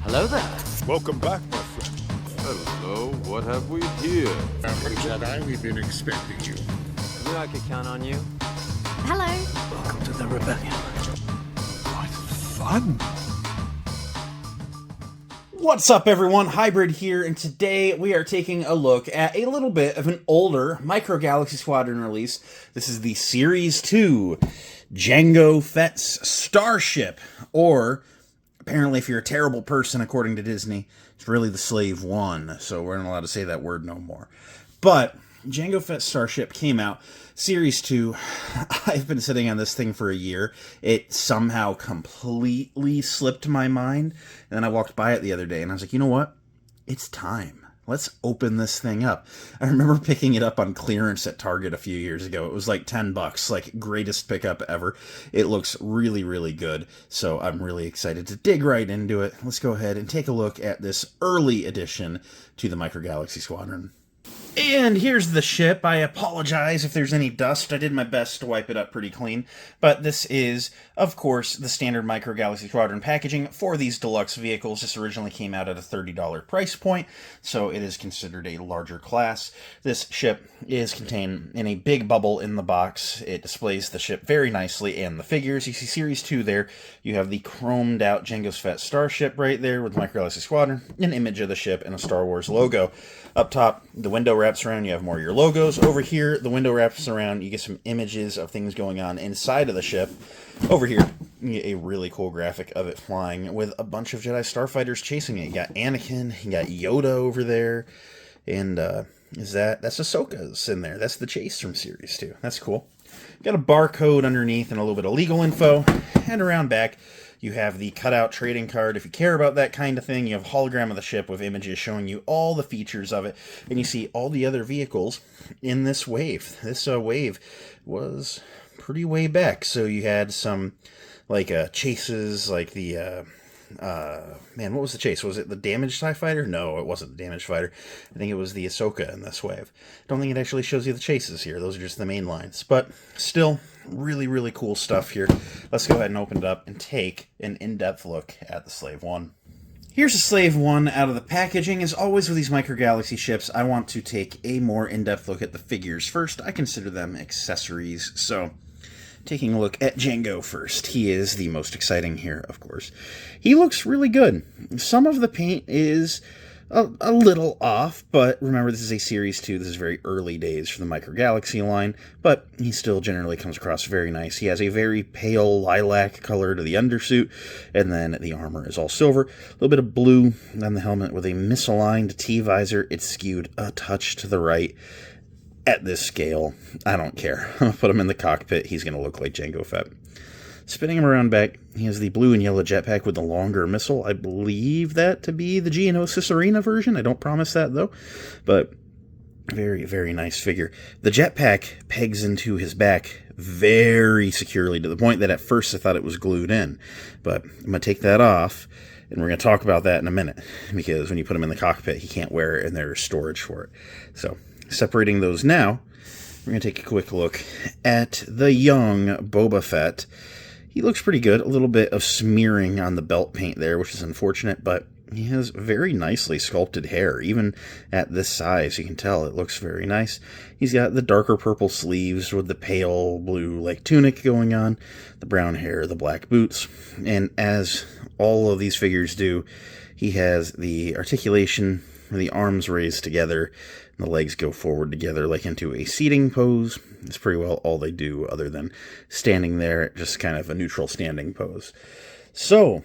Hello there. Welcome back, my friend. Hello, what have we here? Jedi, we've been expecting you. Knew I could count on you. Hello. Welcome to the rebellion. What fun! What's up, everyone? Hybrid here, and today we are taking a look at a little bit of an older Micro Galaxy Squadron release. This is the Series 2 Jango Fett's Starship, or apparently if you're a terrible person, according to Disney, it's really the Slave 1, so we're not allowed to say that word no more. But Jango Fett's Starship came out, Series 2. I've been sitting on this thing for a year. It somehow completely slipped my mind. And then I walked by it the other day and I was like, you know what? It's time. Let's open this thing up. I remember picking it up on clearance at Target a few years ago. It was like $10, like greatest pickup ever. It looks really, really good. So I'm really excited to dig right into it. Let's go ahead and take a look at this early addition to the Micro Galaxy Squadron. And here's the ship. I apologize if there's any dust. I did my best to wipe it up pretty clean. But this is, of course, the standard Micro Galaxy Squadron packaging for these deluxe vehicles. This originally came out at a $30 price point, so it is considered a larger class. This ship is contained in a big bubble in the box. It displays the ship very nicely and the figures. You see Series 2 there. You have the chromed out Jango Fett Starship right there with Micro Galaxy Squadron, an image of the ship, and a Star Wars logo. Up top, the window wraps around, you have more of your logos. Over here, the window wraps around, you get some images of things going on inside of the ship. Over here, you get a really cool graphic of it flying with a bunch of Jedi Starfighters chasing it. You got Anakin, you got Yoda over there, and that's Ahsoka's in there. That's the chase from Series 2. That's cool. Got a barcode underneath and a little bit of legal info, and around back, you have the cutout trading card. If you care about that kind of thing, you have a hologram of the ship with images showing you all the features of it. And you see all the other vehicles in this wave. This wave was pretty way back. So you had some, like, chases, like the, man, what was the chase? Was it the damaged TIE fighter? No, it wasn't the damaged fighter. I think it was the Ahsoka in this wave. Don't think it actually shows you the chases here. Those are just the main lines. But still, really, really cool stuff here. Let's go ahead and open it up and take an in-depth look at the Slave 1. Here's the Slave 1 out of the packaging. As always with these Micro Galaxy ships, I want to take a more in-depth look at the figures first. I consider them accessories, so taking a look at Jango first. He is the most exciting here, of course. He looks really good. Some of the paint is a little off, but remember, this is a Series 2. This is very early days for the Micro Galaxy line, but he still generally comes across very nice. He has a very pale lilac color to the undersuit, and then the armor is all silver. A little bit of blue on the helmet with a misaligned T-visor. It's skewed a touch to the right. At this scale, I don't care. I'll put him in the cockpit. He's going to look like Jango Fett. Spinning him around back, he has the blue and yellow jetpack with the longer missile. I believe that to be the Geonosis Arena version. I don't promise that, though. But very, very nice figure. The jetpack pegs into his back very securely, to the point that at first I thought it was glued in. But I'm going to take that off, and we're going to talk about that in a minute. Because when you put him in the cockpit, he can't wear it, and there's storage for it. So separating those now, we're going to take a quick look at the young Boba Fett. He looks pretty good. A little bit of smearing on the belt paint there, which is unfortunate, but he has very nicely sculpted hair. Even at this size, you can tell it looks very nice. He's got the darker purple sleeves with the pale blue like tunic going on, the brown hair, the black boots, and as all of these figures do, he has the articulation, the arms raised together, and the legs go forward together like into a seating pose. It's pretty well all they do other than standing there, just kind of a neutral standing pose. So,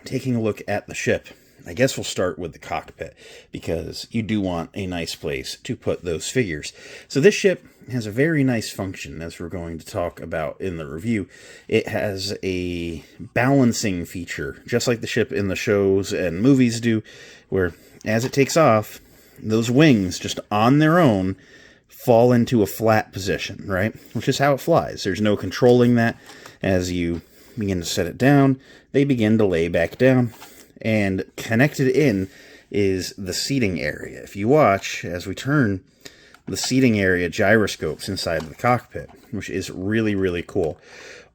taking a look at the ship, I guess we'll start with the cockpit, because you do want a nice place to put those figures. So this ship has a very nice function, as we're going to talk about in the review. It has a balancing feature, just like the ship in the shows and movies do, where as it takes off, those wings, just on their own, fall into a flat position, right? Which is how it flies. There's no controlling that. As you begin to set it down, they begin to lay back down. And connected in is the seating area. If you watch, as we turn, the seating area gyroscopes inside of the cockpit, which is really, really cool.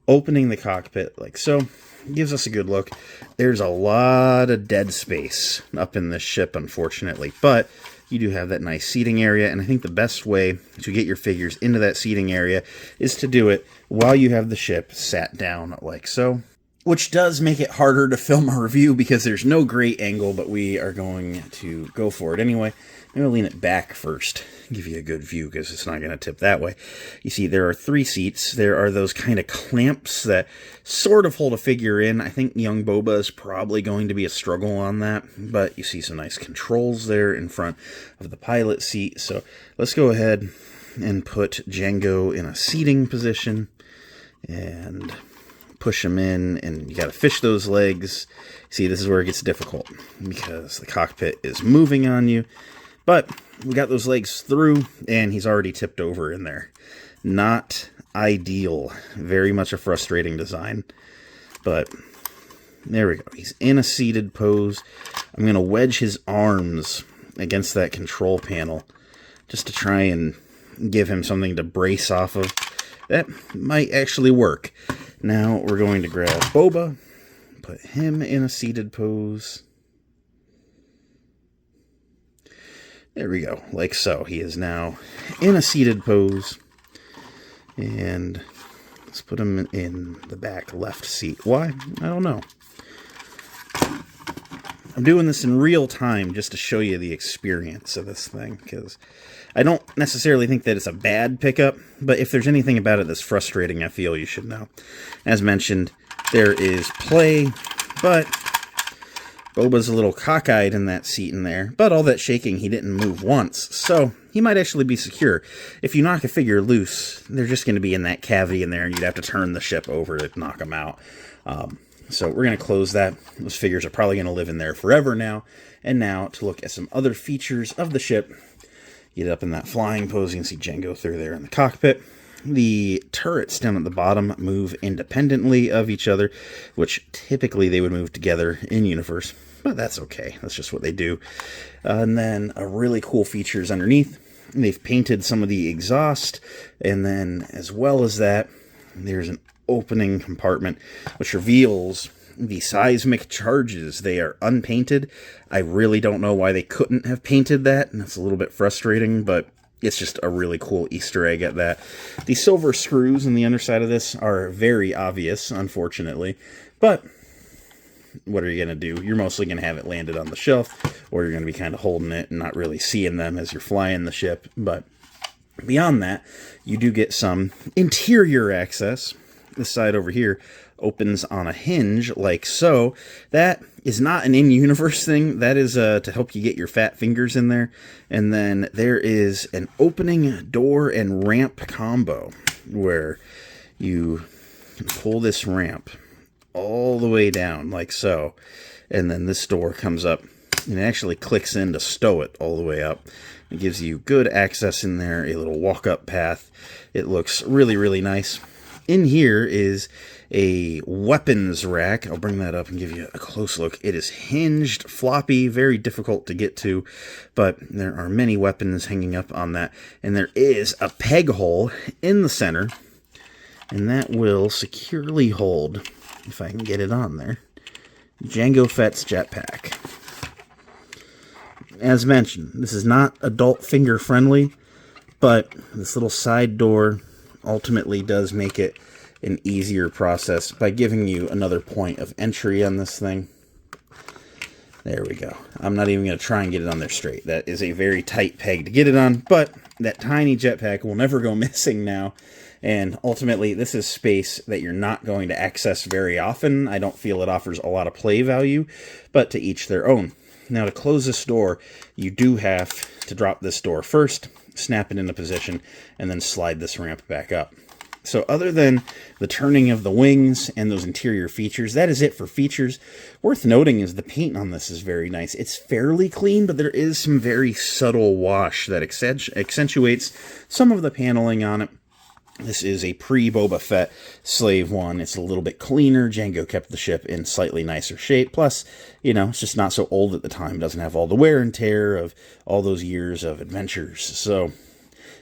Opening the cockpit like so, gives us a good look. There's a lot of dead space up in this ship, unfortunately, but you do have that nice seating area, and I think the best way to get your figures into that seating area is to do it while you have the ship sat down like so, which does make it harder to film a review because there's no great angle, but we are going to go for it anyway. I'm going to lean it back first, give you a good view because it's not going to tip that way. You see, there are 3 seats. There are those kind of clamps that sort of hold a figure in. I think young Boba is probably going to be a struggle on that, but you see some nice controls there in front of the pilot seat. So let's go ahead and put Jango in a seating position and push him in, and you got to fish those legs. See, this is where it gets difficult because the cockpit is moving on you. But we got those legs through, and he's already tipped over in there. Not ideal. Very much a frustrating design. But there we go. He's in a seated pose. I'm going to wedge his arms against that control panel just to try and give him something to brace off of. That might actually work. Now we're going to grab Boba, put him in a seated pose. There we go, like so. He is now in a seated pose. And let's put him in the back left seat. Why? I don't know. I'm doing this in real time just to show you the experience of this thing, because I don't necessarily think that it's a bad pickup, but if there's anything about it that's frustrating, I feel you should know. As mentioned, there is play, but Boba's a little cockeyed in that seat in there, but all that shaking, he didn't move once, so he might actually be secure. If you knock a figure loose, they're just going to be in that cavity in there, and you'd have to turn the ship over to knock them out. So we're going to close that. Those figures are probably going to live in there forever now. And now to look at some other features of the ship. Get up in that flying pose, you can see Jango through there in the cockpit. The turrets down at the bottom move independently of each other, which typically they would move together in universe. But that's okay. That's just what they do. And then a really cool feature is underneath. They've painted some of the exhaust. And then as well as that, there's an opening compartment which reveals the seismic charges. They are unpainted. I really don't know why they couldn't have painted that, and it's a little bit frustrating, but it's just a really cool Easter egg at that. The silver screws on the underside of this are very obvious, unfortunately, but what are you going to do? You're mostly going to have it landed on the shelf, or you're going to be kind of holding it and not really seeing them as you're flying the ship. But beyond that, you do get some interior access. This side over here opens on a hinge like so. That is not an in-universe thing. That is to help you get your fat fingers in there. And then there is an opening door and ramp combo where you can pull this ramp all the way down like so. And then this door comes up and it actually clicks in to stow it all the way up. It gives you good access in there, a little walk-up path. It looks really, really nice. In here is a weapons rack. I'll bring that up and give you a close look. It is hinged, floppy, very difficult to get to, but there are many weapons hanging up on that. And there is a peg hole in the center, and that will securely hold, if I can get it on there, Jango Fett's jetpack. As mentioned, this is not adult finger friendly, but this little side door ultimately does make it an easier process by giving you another point of entry on this thing. There we go. I'm not even going to try and get it on there straight. That is a very tight peg to get it on, but that tiny jetpack will never go missing now. And ultimately, this is space that you're not going to access very often. I don't feel it offers a lot of play value, but to each their own. Now, to close this door, you do have to drop this door first, snap it into position, and then slide this ramp back up. So other than the turning of the wings and those interior features, that is it for features. Worth noting is the paint on this is very nice. It's fairly clean, but there is some very subtle wash that accentuates some of the paneling on it. This is a pre-Boba Fett Slave 1. It's a little bit cleaner. Jango kept the ship in slightly nicer shape. Plus, you know, it's just not so old at the time. It doesn't have all the wear and tear of all those years of adventures. So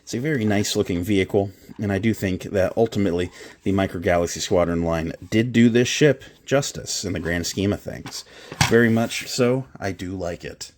It's a very nice looking vehicle, and I do think that ultimately the Micro Galaxy Squadron line did do this ship justice in the grand scheme of things. Very much so, I do like it.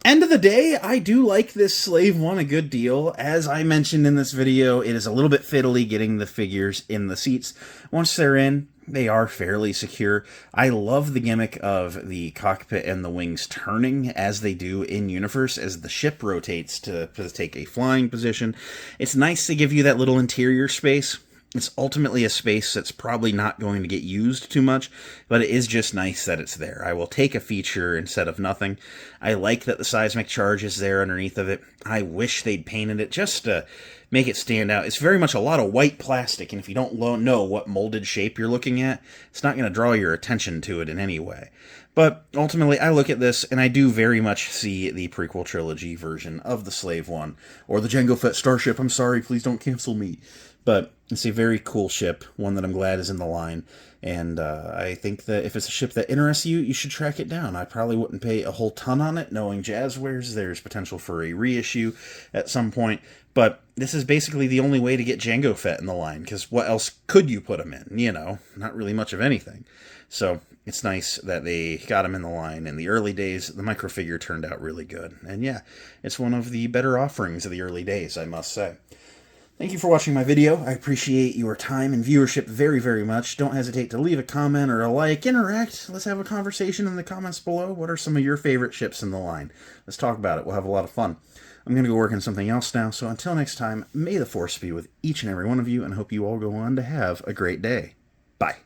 End of the day, I do like this Slave One a good deal. As I mentioned in this video, it is a little bit fiddly getting the figures in the seats. Once they're in, they are fairly secure. I love the gimmick of the cockpit and the wings turning as they do in universe as the ship rotates to take a flying position. It's nice to give you that little interior space. It's ultimately a space that's probably not going to get used too much, but it is just nice that it's there. I will take a feature instead of nothing. I like that the seismic charge is there underneath of it. I wish they'd painted it just to make it stand out. It's very much a lot of white plastic, and if you don't know what molded shape you're looking at, it's not going to draw your attention to it in any way. But ultimately, I look at this, and I do very much see the prequel trilogy version of the Slave One, or the Jango Fett Starship. I'm sorry, please don't cancel me. But it's a very cool ship, one that I'm glad is in the line, and I think that if it's a ship that interests you, you should track it down. I probably wouldn't pay a whole ton on it, knowing Jazzwares, there's potential for a reissue at some point, but this is basically the only way to get Jango Fett in the line, because what else could you put him in? You know, not really much of anything. So it's nice that they got him in the line. In the early days, the microfigure turned out really good, and yeah, it's one of the better offerings of the early days, I must say. Thank you for watching my video. I appreciate your time and viewership very, very much. Don't hesitate to leave a comment or a like, interact. Let's have a conversation in the comments below. What are some of your favorite ships in the line? Let's talk about it. We'll have a lot of fun. I'm going to go work on something else now, so until next time, may the Force be with each and every one of you, and hope you all go on to have a great day. Bye.